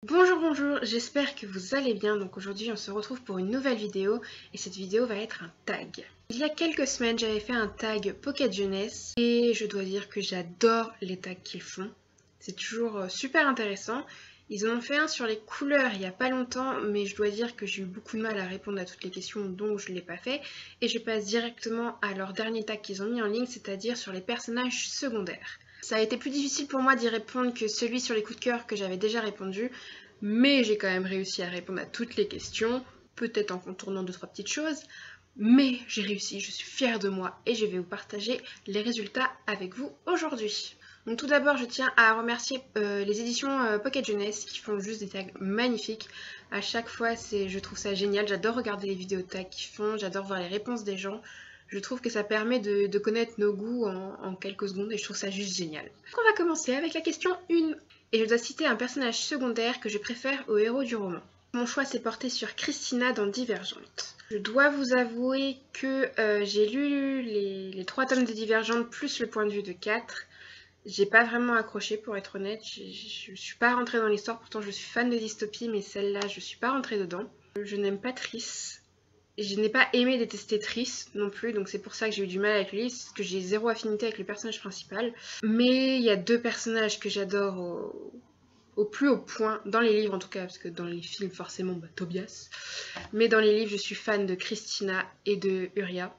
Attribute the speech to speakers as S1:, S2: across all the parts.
S1: Bonjour, j'espère que vous allez bien. Donc aujourd'hui on se retrouve pour une nouvelle vidéo et cette vidéo va être un tag. Il y a quelques semaines j'avais fait un tag Pocket Jeunesse et je dois dire que j'adore les tags qu'ils font. C'est toujours super intéressant. Ils en ont fait un sur les couleurs il n'y a pas longtemps, mais je dois dire que j'ai eu beaucoup de mal à répondre à toutes les questions, donc je ne l'ai pas fait. Et je passe directement à leur dernier tag qu'ils ont mis en ligne, c'est-à-dire sur les personnages secondaires. Ça a été plus difficile pour moi d'y répondre que celui sur les coups de cœur que j'avais déjà répondu, mais j'ai quand même réussi à répondre à toutes les questions, peut-être en contournant 2-3 petites choses, mais j'ai réussi, je suis fière de moi et je vais vous partager les résultats avec vous aujourd'hui. Donc tout d'abord, je tiens à remercier les éditions Pocket Jeunesse qui font juste des tags magnifiques. À chaque fois, je trouve ça génial, j'adore regarder les vidéos tags qu'ils font, j'adore voir les réponses des gens. Je trouve que ça permet de connaître nos goûts en quelques secondes et je trouve ça juste génial. Donc on va commencer avec la question 1. Et je dois citer un personnage secondaire que je préfère au héros du roman. Mon choix s'est porté sur Christina dans Divergente. Je dois vous avouer que j'ai lu les 3 tomes de Divergente plus le point de vue de 4. J'ai pas vraiment accroché pour être honnête, je suis pas rentrée dans l'histoire, pourtant je suis fan de dystopie, mais celle-là je suis pas rentrée dedans. Je n'aime pas Triss. Je n'ai pas aimé détester Triss non plus, donc c'est pour ça que j'ai eu du mal avec le livre, parce que j'ai zéro affinité avec le personnage principal. Mais il y a 2 personnages que j'adore au plus haut point, dans les livres en tout cas, parce que dans les films forcément, Tobias. Mais dans les livres, je suis fan de Christina et de Uria.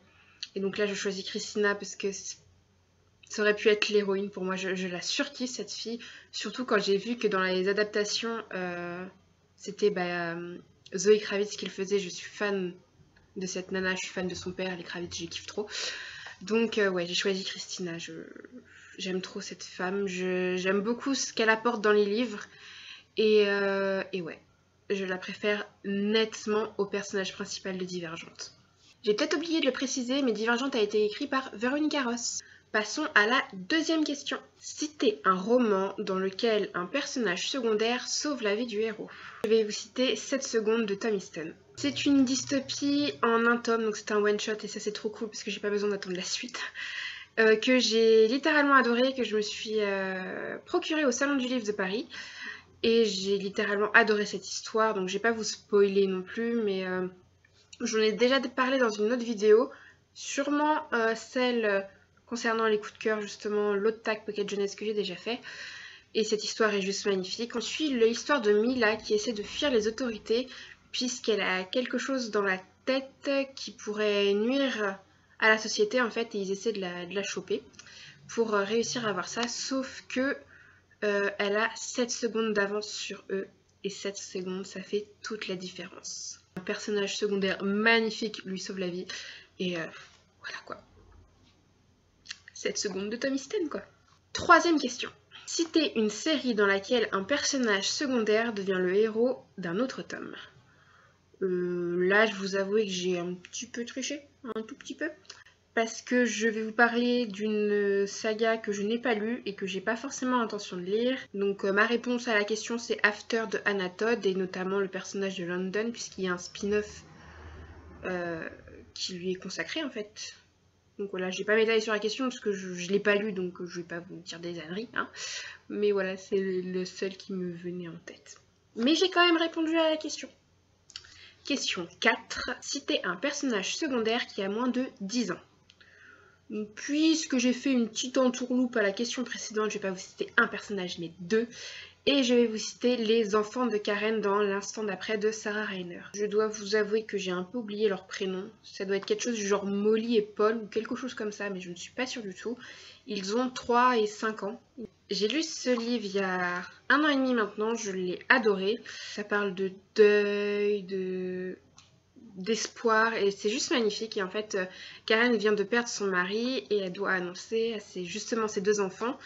S1: Et donc là, je choisis Christina parce que ça aurait pu être l'héroïne pour moi. Je la surkiffe cette fille, surtout quand j'ai vu que dans les adaptations, c'était Zoé Kravitz qui le faisait. Je suis fan de cette nana, je suis fan de son père, les Kravitz, je kiffe trop. Donc ouais, j'ai choisi Christina, j'aime trop cette femme, j'aime beaucoup ce qu'elle apporte dans les livres, et ouais, je la préfère nettement au personnage principal de Divergente. J'ai peut-être oublié de le préciser, mais Divergente a été écrit par Véronica Ross. Passons à la deuxième question. Citez un roman dans lequel un personnage secondaire sauve la vie du héros. Je vais vous citer 7 secondes de Tom Easton. C'est une dystopie en un tome, donc c'est un one-shot et ça c'est trop cool parce que j'ai pas besoin d'attendre la suite. Que j'ai littéralement adoré, que je me suis procuré au Salon du Livre de Paris. Et j'ai littéralement adoré cette histoire, donc je vais pas vous spoiler non plus, mais j'en ai déjà parlé dans une autre vidéo, sûrement celle concernant les coups de cœur, justement, l'autre tag Pocket Jeunesse que j'ai déjà fait. Et cette histoire est juste magnifique. On suit l'histoire de Mila qui essaie de fuir les autorités puisqu'elle a quelque chose dans la tête qui pourrait nuire à la société en fait, et ils essaient de la choper pour réussir à avoir ça, sauf que elle a 7 secondes d'avance sur eux, et 7 secondes ça fait toute la différence. Un personnage secondaire magnifique lui sauve la vie, et voilà quoi. 7 secondes de Tom Easton quoi. Troisième question. Citez une série dans laquelle un personnage secondaire devient le héros d'un autre tome. Là, je vous avoue que j'ai un petit peu triché, un tout petit peu, parce que je vais vous parler d'une saga que je n'ai pas lue et que j'ai pas forcément intention de lire. Donc ma réponse à la question c'est After de Anna Todd, et notamment le personnage de London, puisqu'il y a un spin-off qui lui est consacré en fait. Donc voilà, je vais pas m'étaler sur la question parce que je l'ai pas lu, donc je vais pas vous dire des âneries, hein. Mais voilà, c'est le seul qui me venait en tête. Mais j'ai quand même répondu à la question. Question 4. Citez un personnage secondaire qui a moins de 10 ans. Donc, puisque j'ai fait une petite entourloupe à la question précédente, je vais pas vous citer un personnage mais 2. Et je vais vous citer les enfants de Karen dans l'instant d'après de Sarah Reiner. Je dois vous avouer que j'ai un peu oublié leur prénom. Ça doit être quelque chose du genre Molly et Paul ou quelque chose comme ça, mais je ne suis pas sûre du tout. Ils ont 3 et 5 ans. J'ai lu ce livre il y a 1 an et demi maintenant, je l'ai adoré. Ça parle de deuil, d'espoir, et c'est juste magnifique. Et en fait, Karen vient de perdre son mari et elle doit annoncer à justement ses 2 enfants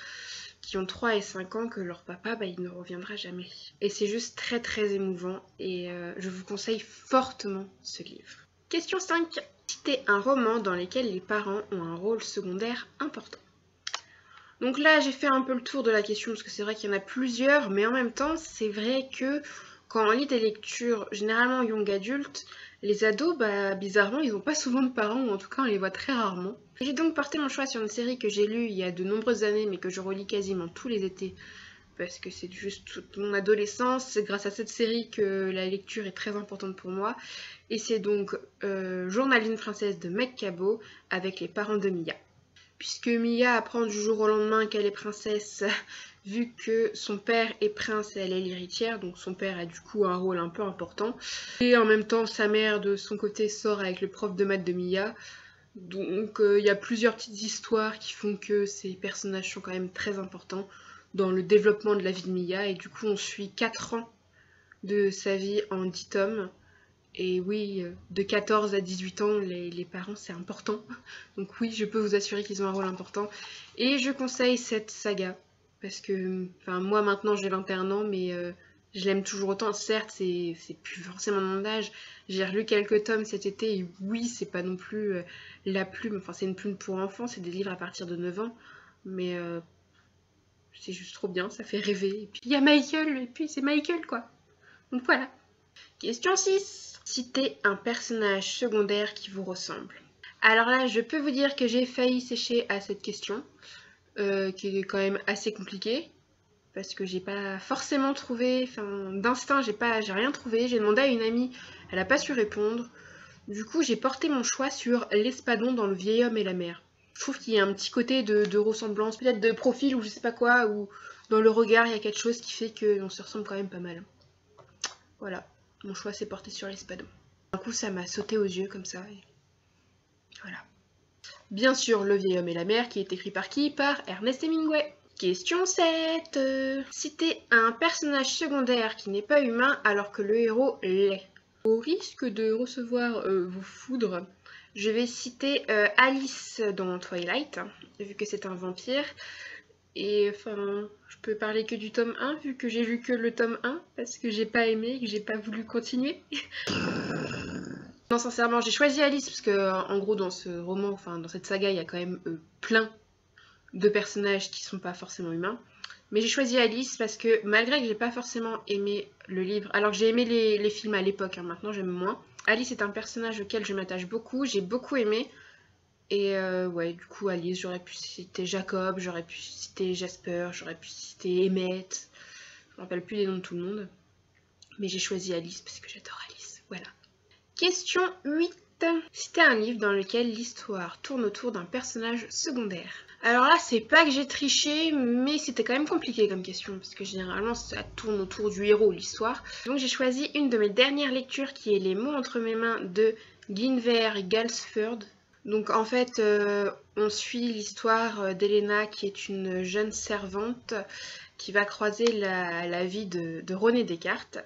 S1: qui ont 3 et 5 ans que leur papa il ne reviendra jamais. Et c'est juste très très émouvant, et je vous conseille fortement ce livre. Question 5. Citez un roman dans lequel les parents ont un rôle secondaire important. Donc là j'ai fait un peu le tour de la question parce que c'est vrai qu'il y en a plusieurs, mais en même temps c'est vrai que quand on lit des lectures généralement young adultes, les ados, bizarrement, ils n'ont pas souvent de parents, ou en tout cas on les voit très rarement. J'ai donc porté mon choix sur une série que j'ai lue il y a de nombreuses années, mais que je relis quasiment tous les étés, parce que c'est juste toute mon adolescence. C'est grâce à cette série que la lecture est très importante pour moi. Et c'est donc Journal d'une princesse de Meg Cabot avec les parents de Mia. Puisque Mia apprend du jour au lendemain qu'elle est princesse, vu que son père est prince et elle est l'héritière, donc son père a du coup un rôle un peu important. Et en même temps, sa mère de son côté sort avec le prof de maths de Mia. Donc il y a plusieurs petites histoires qui font que ces personnages sont quand même très importants dans le développement de la vie de Mia. Et du coup, on suit 4 ans de sa vie en 10 tomes. Et oui, de 14 à 18 ans, les parents, c'est important. Donc oui, je peux vous assurer qu'ils ont un rôle important. Et je conseille cette saga. Parce que, enfin, moi maintenant j'ai 21 ans, mais je l'aime toujours autant. Certes, c'est plus forcément mon âge. J'ai relu quelques tomes cet été, et oui, c'est pas non plus la plume. Enfin, c'est une plume pour enfants, c'est des livres à partir de 9 ans. Mais c'est juste trop bien, ça fait rêver. Et puis il y a Michael, et puis c'est Michael, quoi. Donc voilà. Question 6. Citez un personnage secondaire qui vous ressemble. Alors là, je peux vous dire que j'ai failli sécher à cette question, qui est quand même assez compliquée, parce que j'ai pas forcément trouvé, enfin d'instinct, j'ai rien trouvé. J'ai demandé à une amie, elle a pas su répondre. Du coup, j'ai porté mon choix sur l'Espadon dans Le Vieil Homme et la Mer. Je trouve qu'il y a un petit côté de ressemblance, peut-être de profil ou je sais pas quoi, ou dans le regard, il y a quelque chose qui fait qu'on se ressemble quand même pas mal. Voilà. Mon choix s'est porté sur l'Espadon. D'un coup, ça m'a sauté aux yeux comme ça. Et voilà. Bien sûr, Le Vieil Homme et la Mer, qui est écrit par qui? Par Ernest Hemingway. Question 7. Citez un personnage secondaire qui n'est pas humain alors que le héros l'est. Au risque de recevoir vos foudres, je vais citer Alice dans Twilight, vu que c'est un vampire. Et enfin, je peux parler que du tome 1, vu que j'ai vu que le tome 1, parce que j'ai pas aimé et que j'ai pas voulu continuer. Non, sincèrement, j'ai choisi Alice, parce que, en gros, dans ce roman, enfin, dans cette saga, il y a quand même plein de personnages qui sont pas forcément humains. Mais j'ai choisi Alice parce que, malgré que j'ai pas forcément aimé le livre, alors que j'ai aimé les films à l'époque, hein, maintenant j'aime moins, Alice est un personnage auquel je m'attache beaucoup, j'ai beaucoup aimé. Et ouais, du coup, Alice, j'aurais pu citer Jacob, j'aurais pu citer Jasper, j'aurais pu citer Emmett. Je me rappelle plus les noms de tout le monde. Mais j'ai choisi Alice parce que j'adore Alice. Voilà. Question 8. Citez un livre dans lequel l'histoire tourne autour d'un personnage secondaire. Alors là, c'est pas que j'ai triché, mais c'était quand même compliqué comme question, parce que généralement, ça tourne autour du héros, l'histoire. Donc j'ai choisi une de mes dernières lectures qui est Les mots entre mes mains de Guinevere Galsford. Donc en fait, on suit l'histoire d'Helena qui est une jeune servante qui va croiser la vie de René Descartes.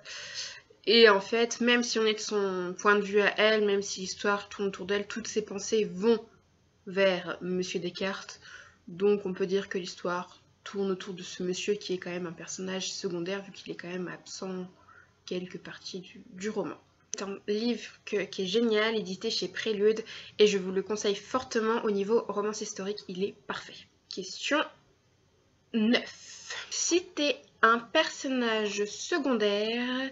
S1: Et en fait, même si on est de son point de vue à elle, même si l'histoire tourne autour d'elle, toutes ses pensées vont vers Monsieur Descartes. Donc on peut dire que l'histoire tourne autour de ce monsieur qui est quand même un personnage secondaire vu qu'il est quand même absent quelques parties du roman. C'est un livre qui est génial, édité chez Prélude, et je vous le conseille fortement au niveau romance historique, il est parfait. Question 9. Citez un personnage secondaire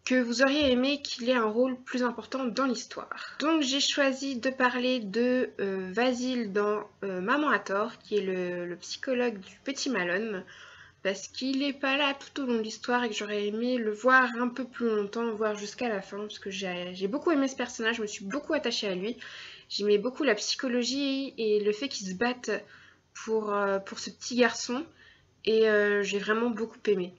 S1: que vous auriez aimé qu'il ait un rôle plus important dans l'histoire. Donc j'ai choisi de parler de Vasile dans Maman a tort, qui est le psychologue du petit Malone, parce qu'il n'est pas là tout au long de l'histoire et que j'aurais aimé le voir un peu plus longtemps, voire jusqu'à la fin, parce que j'ai beaucoup aimé ce personnage, je me suis beaucoup attachée à lui. J'aimais beaucoup la psychologie et le fait qu'il se batte pour ce petit garçon, et j'ai vraiment beaucoup aimé.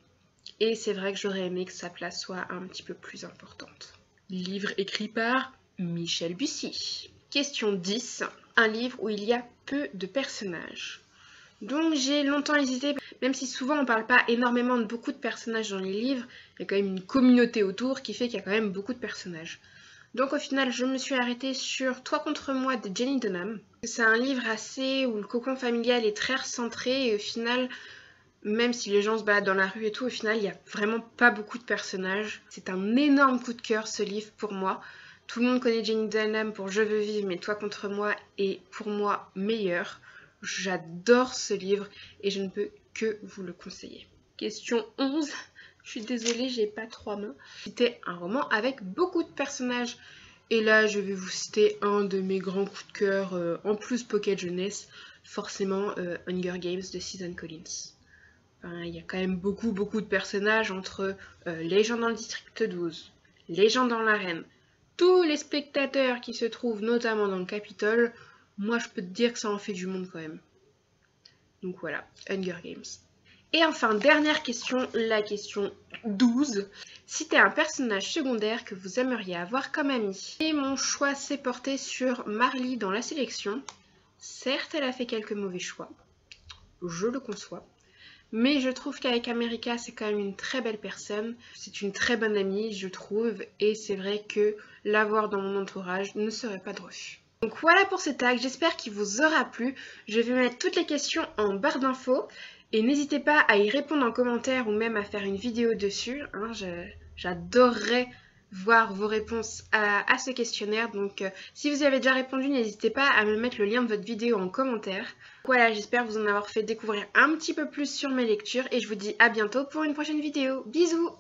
S1: Et c'est vrai que j'aurais aimé que sa place soit un petit peu plus importante. Livre écrit par Michel Bussy. Question 10. Un livre où il y a peu de personnages. Donc j'ai longtemps hésité, même si souvent on parle pas énormément de beaucoup de personnages dans les livres, il y a quand même une communauté autour qui fait qu'il y a quand même beaucoup de personnages. Donc au final je me suis arrêtée sur Toi contre moi de Jenny Dunham. C'est un livre où le cocon familial est très recentré et au final, même si les gens se baladent dans la rue et tout, au final il n'y a vraiment pas beaucoup de personnages. C'est un énorme coup de cœur ce livre pour moi. Tout le monde connaît Jenny Dunham pour Je veux vivre, mais Toi contre moi est pour moi meilleur. J'adore ce livre et je ne peux que vous le conseiller. Question 11. Je suis désolée, j'ai pas 3 mains. C'était un roman avec beaucoup de personnages. Et là, je vais vous citer un de mes grands coups de cœur, en plus Pocket Jeunesse, forcément Hunger Games de Susan Collins. Enfin, il y a quand même beaucoup de personnages entre les gens dans le district 12, les gens dans l'arène, tous les spectateurs qui se trouvent notamment dans le Capitole. Moi, je peux te dire que ça en fait du monde quand même. Donc voilà, Hunger Games. Et enfin, dernière question, la question 12. Citez un personnage secondaire que vous aimeriez avoir comme ami. Et mon choix s'est porté sur Marley dans la sélection. Certes, elle a fait quelques mauvais choix, je le conçois. Mais je trouve qu'avec America, c'est quand même une très belle personne. C'est une très bonne amie, je trouve. Et c'est vrai que l'avoir dans mon entourage ne serait pas de refus. Donc voilà pour ce tag, j'espère qu'il vous aura plu. Je vais mettre toutes les questions en barre d'infos. Et n'hésitez pas à y répondre en commentaire ou même à faire une vidéo dessus. Hein, j'adorerais voir vos réponses à ce questionnaire. Donc si vous y avez déjà répondu, n'hésitez pas à me mettre le lien de votre vidéo en commentaire. Voilà, j'espère vous en avoir fait découvrir un petit peu plus sur mes lectures. Et je vous dis à bientôt pour une prochaine vidéo. Bisous!